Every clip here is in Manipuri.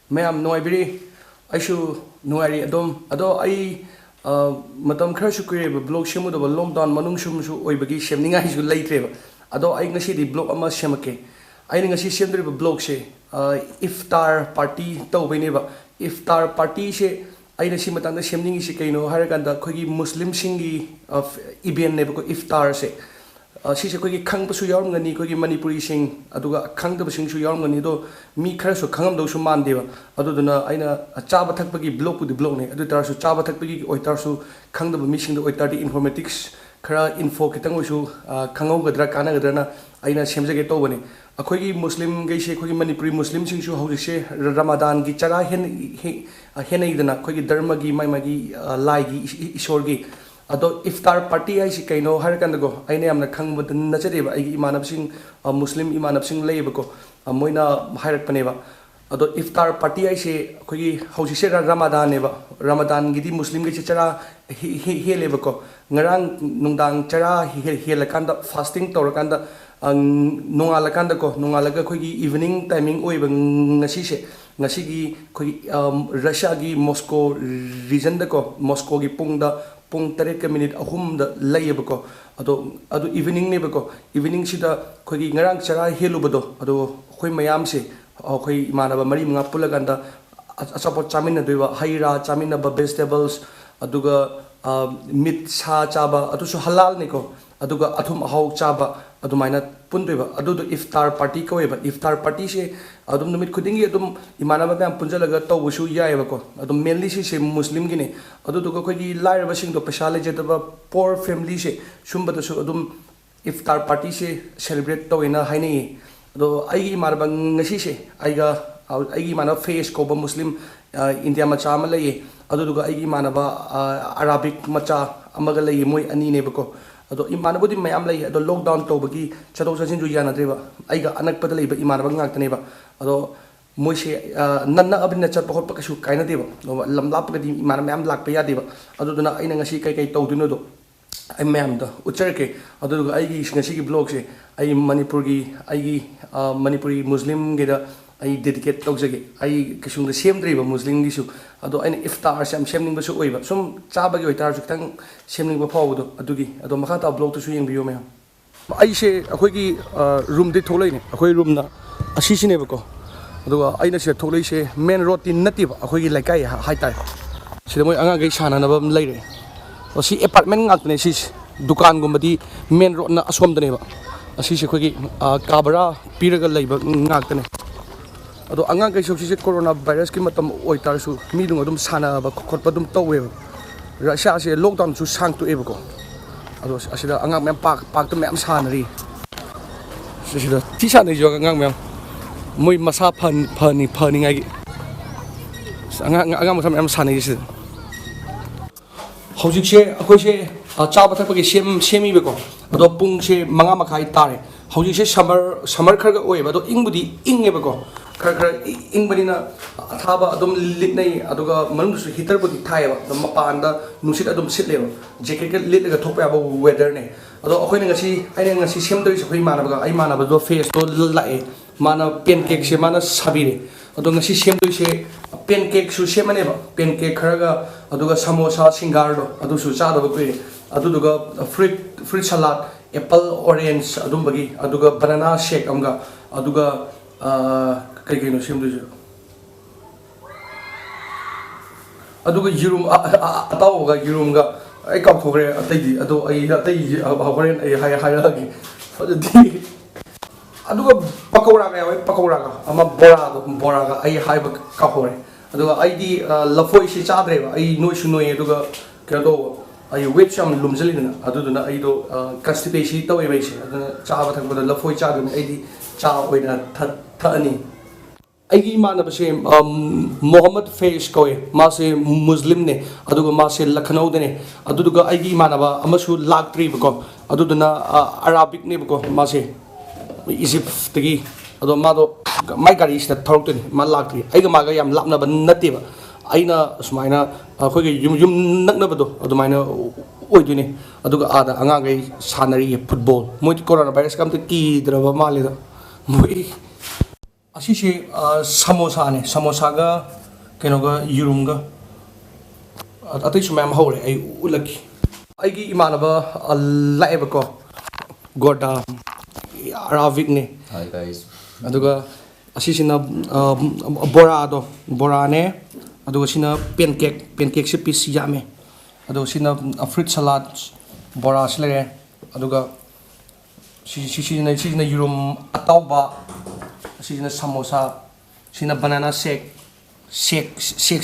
Ma'am, no ibiri. I should no ari adom. Ado I matam khara shu kure blog shemu do lockdown manung shum shu oi bagi shemninga hi shu laitre. Ado I ngasi di blog ama shemake. I ngasi shemdri blog she iftar party to bene ba. Iftar party she I na si matanda shemningi she kaino haraganda khogi Muslim singi of event ne ko iftar she. Si se kogi khang pasu yarum ngani kogi Manipuri sing aduga khang da sing su yarum ngani do mi khara su khangam do su man deba aduduna aina chaba thakpagi blog pu di blog ne adu tar su chaba thakpagi oi tar su khang da mi sing do oi tar di informatics khara info kitang su khangau gadra kana gadra na aina semjage to bane akhoi Muslim gai se kogi Manipuri Muslim sing su hau se Ramadan gi chara hen idana kogi dharma gi mai magi lai gi ishor gi ado iftar party ai si kaino har kan go aine amna khang na chade ba ai imanab sing Muslim imanab sing leba ko moina hairak pane ba ado iftar party ai se khogi hausi se Ramadan ne ba Ramadan gi di Muslim gi chara he leba ko ngarang nungdang chara he la kan da fasting tor kan da nongala kan da ko nongala ga khogi evening timing oi ba ngasi se ngasi gi khogi Russia gi Moscow region da ko Moscow gi pung da pung 3 minute ahum da layebako ado evening ne bako evening sida khogi ngarang chara helu bado ado khoi mayam se khoi manaba mari mga pulaganda asapot chamin na doiba haira chamin na vegetables aduga meat sa chaba adu su halal ne ko aduga athum ahau chaba adumaina pundoiba adu iftar party ko eba iftar party se adum numit khudingi adum imanaba bam punjalaga tawbusu yaeba ko adum mainly se Muslim gine adu duga khoi lai raba sing do peshale jetaba poor family se sumba da su adum iftar party se celebrate tawina haini ado ai marba ngasi se aiga ai mana face ko ba Muslim India macha ma lei adu duga ai manaba Arabic macha amaga lei moi ani ne bako ado imanabudi mayam lay ado lockdown to bagi chado sajin ju yana dreba aiga anak pada lay ba imanaba ngak tane ba ado moise nanna abin chat pakot pakasu kaina deba lam lap ga di imanaba mayam lak pa ya deba ado duna aina ngasi kai kai to duno do ai mayam da ucharke ado aigi ngasi gi blog se ai Manipur gi aigi Manipuri Muslim ge da ai dedicate tawjage ai kisung da semdriba Muslim gi su ado aina iftar semning ba su oiba sum chaba gi oitar su tang semning ba phaw do adugi ado makha ta blog to su yeng biyo me ai se akhoi gi room de tholai ne akhoi room na asi sine ba ko ado aina se tholai se main road tin nati ba akhoi gi laikai hai tai sida moi anga gai sana na ba lai re o si apartment ngak ne si dukan gum badi main road na asom da ne ba asi se khoi gi kabara piraga lai ba ngak ne ado angang kai soksi corona virus ki matam oitar su mi dung adum sana ba khotpa dum towe Russia se lockdown su sang tu ebo ko ado asida angang mem pak tu mem sana ri sida ti sana jo angang mem moi masa phani ngai angang masa mem sana ri hojik se akoi se cha ba thak pa ki semi be ko ado pung se manga makhai tare hojik se summer khar ga oi ba do ingbudi inge ba ko khara ingbanina thaba adum litnai aduga manungsu heater budi thaiba mapanda nusit adum sitleba jacket ka litga thokpa ba weather ne ado akhoi ngasi aina ngasi semdoi soi manaba ai manaba do face to lae mana pancake se mana sabire ado ngasi semdoi se pancake su semane ba pancake kharaga aduga samosa singar do adu su cha do ba koi aduga fruit salad apple orange adum bagi aduga banana shake amga aduga kai kai no semdu jo aduga jirum ataw ga jirum ga ai ka thogre atai di ado ai atai hawren ai hai lagi adi aduga pakora ga ama bora ga ai hai ba ka hore aduga ai di lafoi si chadre ba ai noi su noi aduga ka do ai weight sam lumjalina aduduna ai do constipation tawe bai se aduna chaaba thak ba lafoi chadun ai di cha oina thani aigi manaba se Muhammad Faiz koe mase Muslim ne aduga mase Lucknow de ne aduga aigi manaba amasu laktri bako aduduna Arabic ne bako mase Egypt tagi ado mado mai gari is na thorok ne ma laktri aiga maga yam lapna ban nate ba aina sumaina khoi ge yum nakna bado adumaina oidune aduga ada anga gai sanari football moi corona virus kam te ki draba male da moi ꯑꯁꯤꯁꯤ ꯁꯃꯣꯁꯥꯅꯦ ꯁꯃꯣꯁꯥꯒ ꯀꯩꯅꯣꯒ ꯌꯦꯔꯨꯝꯒ ꯑꯇꯩꯁꯨ ꯃꯌꯥꯝ ꯍꯧꯔꯦ ꯑꯩ ꯎꯠꯂꯛꯈꯤ ꯑꯩꯒꯤ ꯏꯃꯥꯟꯅꯕ ꯂꯥꯛꯑꯦꯕꯀꯣ ꯒꯣꯔꯗꯥ ꯑꯔꯥꯕꯤꯛꯅꯦ Hi guys. ꯑꯗꯨꯒ ꯑꯁꯤꯁꯤꯅ ꯕꯣꯔꯥꯗꯣ ꯕꯣꯔꯥꯅꯦ ꯑꯗꯨꯒ ꯁꯤꯅ ꯄꯦꯟꯀꯦꯛꯁꯦ ꯄꯤꯁ ꯌꯥꯝꯃꯦ ꯑꯗꯨꯒ ꯁꯤꯅ ꯐ꯭ꯔꯨꯏꯠ ꯁꯂꯥꯗ ꯕꯣꯔꯥꯁꯤ ꯂꯩꯔꯦ ꯑꯗꯨꯒ ꯁꯤꯁꯤꯅ ꯌꯦꯔꯨꯝ ꯑꯇꯥꯎꯕ ꯑꯁꯤꯁꯤꯅ ꯁꯃꯣꯁꯥ ꯁꯤꯅ ꯕꯅꯥꯅꯥ ꯁꯦꯛ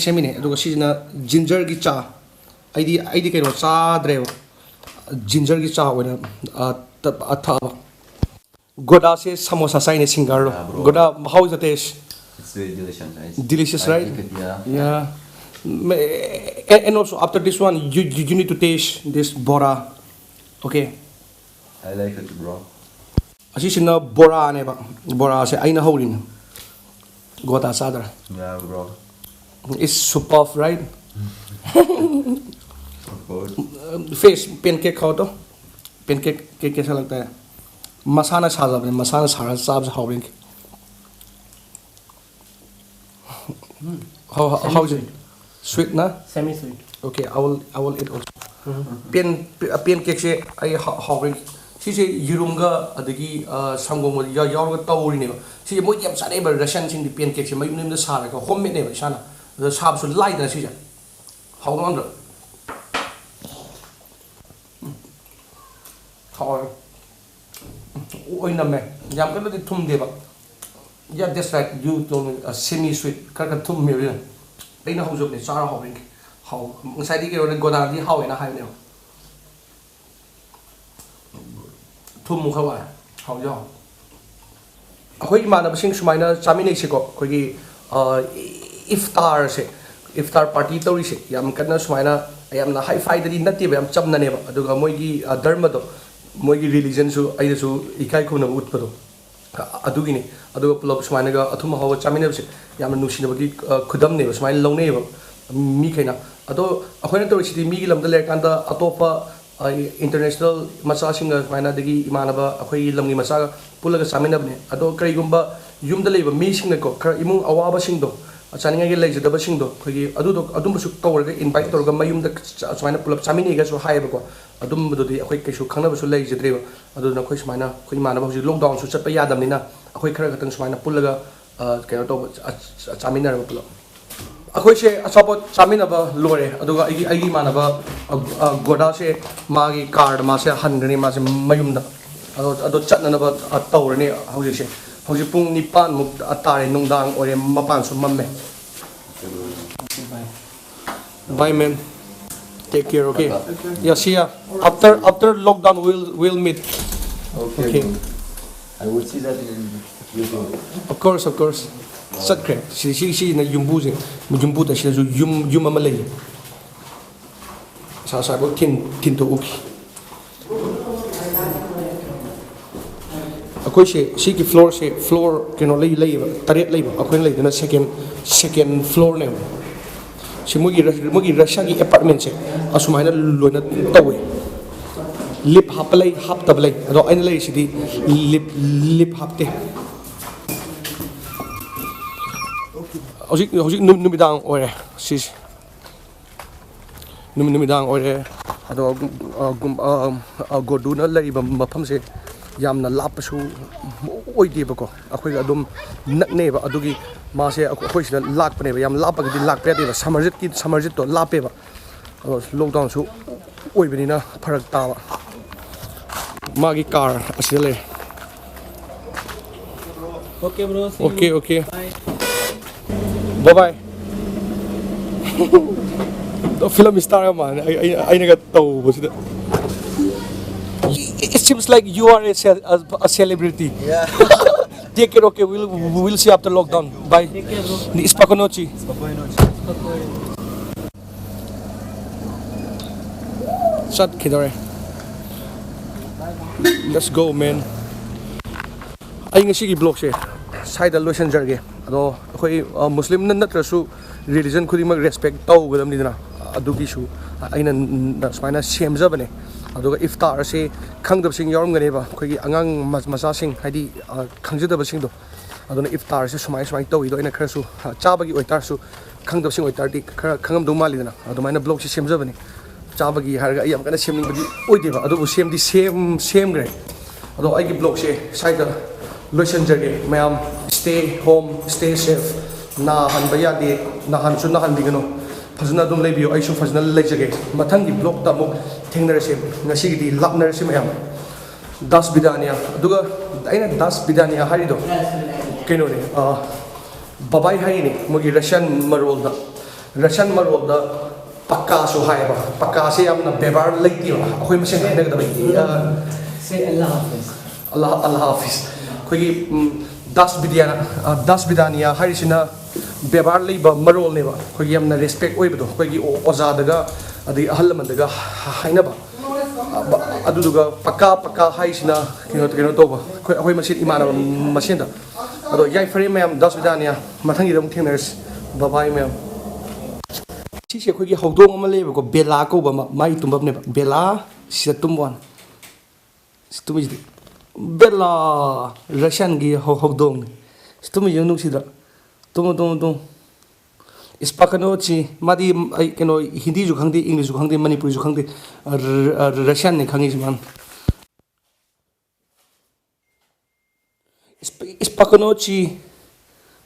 ꯁꯦꯝꯃꯤꯅꯦ ꯑꯗꯨꯒ ꯁꯤꯁꯤꯅ ꯖꯤꯟꯖꯔꯒꯤ ꯆꯥ ꯑꯩꯗꯤ ꯀꯩꯅꯣ ꯆꯥꯗ꯭ꯔꯦꯕ ꯖꯤꯟꯖꯔꯒꯤ ꯆꯥ ꯑꯣꯏꯅ ꯊꯛꯑꯕ ꯒꯣꯗꯥꯁꯦ ꯁꯃꯣꯁꯥ ꯆꯥꯏꯅꯦ ꯁꯤꯡꯒꯥꯔꯗꯣ Yeah, bro. ꯒꯣꯗꯥ how is the taste It's very delicious, guys. delicious I right like it, yeah. yeah and also after this one you need to taste this bora okay I like it, bro. ꯑꯁꯤꯁꯤꯅ ꯕꯣꯔꯥꯅꯦꯕ ꯕꯣꯔꯥꯁꯦ ꯑꯩꯅ ꯍꯧꯔꯤꯅꯦ ꯒꯣꯗꯥ ꯆꯥꯗ꯭ꯔꯥ Yeah, bro. it's super right Of course. Face pancake खाओ तो पेनकेक केक कैसा लगता है मसाला साजा बने मसाला सारा साब how ring how is it sweet na Semi sweet. okay I will eat also pancake से आई हाउ रिंग सिसे यरुमगा अदगी संगोम यावगा तौरिनेबा सिसे मोइ याम सानेबा रशियन सिंग पेनकेक से मयुम निमदा सारगा होममेड नेबा साना द साबसु लाइदना सिसे हाउ नंदर how oi namme yam kan di thum deba yeah that's right you told me a semi sweet ka thum me rin ai na hojop ne chara ho ring how ngai di ke ro goda di how na hai ne thum mu khawa how yo khoi manab sing sumaina chaminei se ko khoi gi iftar se iftar party tori se yam kan sumaina yam na high five di natti ba yam chamna ne ba aduga moi gi dharma do मोगी रिलीजन सु आइदसु इकाई खुना उतपदो अदुगिने अदुगा पुलब सुमाइनगा अथुम हाव चामिनबसे यामना नुसिनबगी खुदम ने सुमाइन लौनेब मी खैना अदो अखोइना तोरिसिदि मिगी लमदा लेकांदा अतोपा इंटरनेशनल मचासिंगा सुमाइना दगी इमानबा अखोइ लमगी मचागा पुलगा चामिनबने अदो करिगुम्बा युमदा लेबा मीसिंगको खरा इमुंग अवाबासिंगदो चानिंगागे लेजदबसिंगदो खोगी अदुदो अदुमबसु तौरगा इनवाइट तौरगा मयुमदा सुमाइना पुलब चामिनेगासु हायबको अदुमबदुदि अखोइ कैसु खंगनबसु लेजद्रेबा अदुना अखोइ सुमाइना अखोइ मानबा हुजि लॉकडाउन सु चटपा यादमनिना अखोइ खरा खतन सुमाइना पुलगा कैनो तो चामिनरबा पुलब अखोइ से अचापो चामिनबा लोरे अदुगा आइगी मानबा गोडा से मागी कार्ड मासे हनगनी मासे मयुमदा अदो चटननबा तौरनी हुजि से हुजि पुंग 9 मुक तारे नुंगदांग ओरे मपान सु मम्मे bye man take care okay yeah see ya after lockdown we'll meet okay I will see that in YouTube. of course sakre si na yumbu je yumbu ta shi yum ama lei sa bo tin to uki akoi si ki floor keno lei taret lei akoi lei na second floor ne si mugi rasha ki apartment se asumaina loina tawe lip haplay haptablay ado aina lei sidi lip hapte hojik numidang ore sis numidang ore ado goduna leiba mafam se yamna lapasu oidebako akhoi adum nakneba adugi मासे अखोई सिदा लाकपनेबा याम लापगदि लाकपेदेबा समरजित तो लापेबा लॉकडाउन सु ओइबनिना फरक ताबा मागी car असिले Okay, bro. See okay you. okay Bye. bye the film star man I naga taw bosida it seems like you are a celebrity Yeah. take care okay we'll see after lockdown bye Take care, bro. ni spokojnoci Spokojno. Shut kidore let's go man ai ngasi gi blog se side lotion jarge ado khoi muslim natrasu religion khudi mak respect taw gadam ni dana adugi su aina smaina semjabane aduga iftar se khangdab sing yarum gane ba khoi gi angang masa sing haidi khangjadab sing do ꯑꯗꯨꯅ ꯏꯐꯇꯥꯔꯁꯦ ꯁꯨꯃꯥꯏꯅ ꯇꯧꯋꯤꯗꯣ ꯑꯩꯅ ꯈꯔꯁꯨ ꯆꯥꯕꯒꯤ ꯑꯣꯏꯇꯥꯔꯁꯨ ꯈꯪꯗꯕꯁꯤꯡ ꯑꯣꯏꯇꯥꯔꯗꯤ ꯈꯔ ꯈꯪꯉꯝꯗꯧ ꯃꯥꯜꯂꯤꯗꯅ ꯑꯗꯨꯃꯥꯏꯅ ꯕ꯭ꯂꯣꯛꯁꯦ ꯁꯦꯝꯖꯕꯅꯤ ꯆꯥꯕꯒꯤ ꯍꯥꯏꯔꯒ ꯑꯩ ꯌꯥꯝ ꯀꯟꯅ ꯁꯦꯝꯅꯤꯡꯕꯗꯤ ꯑꯣꯏꯗꯦꯕ ꯑꯗꯨꯕꯨ ꯁꯦꯝꯈ꯭ꯔꯦ ꯑꯗꯣ ꯑꯩꯒꯤ ꯕ꯭ꯂꯣꯛꯁꯦ ꯁ꯭ꯋꯥꯏꯗ ꯂꯣꯏꯁꯤꯟꯖꯒꯦ ꯃꯌꯥꯝ ꯁ꯭ꯇꯦ ꯍꯣꯝ ꯁ꯭ꯇꯦ ꯁꯦꯐ ꯅꯥꯍꯟꯕ ꯌꯥꯗꯦ ꯅꯥꯍꯟꯁꯨ ꯅꯥꯍꯟꯕꯤꯒꯅꯨ ꯐꯖꯅ ꯑꯗꯨꯝ ꯂꯩꯕꯤꯌꯨ ꯑꯩꯁꯨ ꯐꯖꯅ ꯂꯩꯖꯒꯦ ꯃꯊꯪꯒꯤ ꯕ꯭ꯂꯣꯛꯇ ꯑꯃꯨꯛ ꯊꯦꯡꯅꯔꯁꯦ ꯉꯁꯤꯒꯤꯗꯤ ꯂꯥꯛꯅꯔꯁꯤ ꯃꯌꯥꯝ ꯗꯥꯁ ꯕꯤꯗꯥꯅꯤꯌꯥ ꯑꯗꯨꯒ ꯑꯩꯅ ꯗꯥꯁ ꯕꯤꯗꯥꯅꯤꯌꯥ ꯍꯥꯏꯔꯤꯗꯣ ꯀꯩꯅꯣꯅꯦ ꯕꯕꯥꯏ ꯍꯥꯏꯔꯤꯅꯦ ꯃꯣꯏꯒꯤ ꯔꯁꯤꯌꯥꯟ ꯃꯔꯣꯜꯗ ꯄꯛꯀꯥꯁꯨ ꯍꯥꯏꯌꯦꯕ ꯄꯛꯀꯥꯁꯦ ꯌꯥꯝꯅ ꯕꯦꯕꯥꯔ ꯂꯩꯇꯦꯕ ꯑꯩꯈꯣꯏ ꯃꯁꯦꯟ ꯍꯥꯏꯅꯒꯗꯕ Say Allah Hafiz. ꯑꯜꯂꯥ ꯍꯥꯐꯤꯁ ꯑꯩꯈꯣꯏꯒꯤ ꯗꯥꯁ ꯕꯤꯗꯥꯅꯤꯌꯥ ꯍꯥꯏꯔꯤꯁꯤꯅ ꯕꯦꯕꯥꯔ ꯂꯩꯕ ꯃꯔꯣꯜꯅꯦꯕ ꯑꯩꯈꯣꯏꯒꯤ ꯌꯥꯝꯅ ꯔꯦꯁꯄꯦꯛ ꯑꯣꯏꯕꯗꯣ ꯑꯩꯈꯣꯏꯒꯤ ꯑꯣꯖꯥꯗꯒ ꯑꯗꯒꯤ ꯑꯍꯜ ꯂꯃꯟꯗꯒ ꯍꯥꯏꯅꯕ ꯑꯗꯨꯗꯨꯒ ꯄꯛꯀꯥ ꯍꯥꯏꯁꯤꯅ ꯀꯩꯅꯣ ꯇꯧꯕ ꯑꯩꯈꯣই ꯃꯁꯦꯟ ꯏꯃꯥꯟꯅꯕ ꯃꯁꯦꯟꯗ ꯑꯗꯣ ꯌꯥꯏꯐꯔꯦ ꯃꯌꯥꯝ ꯗꯥꯁ ꯕꯤꯗꯥꯅꯤꯌꯥ ꯃꯊꯪꯒꯤꯗ ꯑꯃꯨꯛ ꯊꯦꯡꯅꯔꯁꯤ ꯕꯕꯥꯏ ꯃꯌꯥꯝ ꯁꯤꯁꯦ ꯑꯩꯈꯣꯏꯒꯤ ꯍꯧꯗꯣꯡ ꯑꯃ ꯂꯩꯌꯦꯕꯀꯣ ꯕꯦꯂꯥ ꯀꯧꯕ ꯑꯃ ꯃꯥꯒꯤ ꯇꯨꯝꯐꯝꯅꯦꯕ ꯕꯦꯂꯥ ꯁꯤꯗ ꯇꯨꯝꯕ ꯋꯥꯅꯤ ꯁꯤ ꯇꯨꯝꯃꯤꯁꯤꯗꯤ ꯕꯦꯂꯥ ꯔꯁꯤꯌꯥꯟꯒꯤ ꯍꯧꯗꯣꯡꯅꯤ ꯁꯤ ꯇꯨꯝꯃꯤꯁꯤ ꯅꯨꯡꯁꯤꯗ꯭ꯔꯥ ꯇꯨꯝꯃꯨ ꯏꯁꯄꯥꯀꯅꯣꯆꯤ ꯃꯥꯗꯤ ꯑꯩ ꯀꯩꯅꯣ ꯍꯤꯟꯗꯤꯁꯨ ꯈꯪꯗꯦ ꯏꯪꯂꯤꯁꯁꯨ ꯈꯪꯗꯦ ꯃꯅꯤꯄꯨꯔꯤꯁꯨ ꯈꯪꯗꯦ ꯔꯁꯤꯌꯥꯟꯅꯤ ꯈꯪꯉꯤꯁꯤ ꯃꯥꯅ ꯏꯁꯄꯥꯀꯅꯣꯆꯤ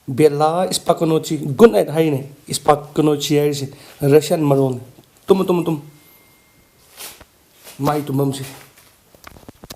ꯕꯦꯂꯥ ꯏꯁꯄꯥꯀꯅꯣꯆꯤ ꯒꯨꯗ ꯅꯥꯏꯠ ꯍꯥꯏꯔꯤꯅꯦ ꯏꯁꯄꯥꯀꯅꯣꯆꯤ ꯍꯥꯏꯔꯤꯁꯦ ꯔꯁꯤꯌꯥꯟ ꯃꯔꯣꯜꯅꯤ ꯇꯨꯝꯃꯨ ꯃꯥꯏ ꯇꯨꯝꯐꯝꯁꯤ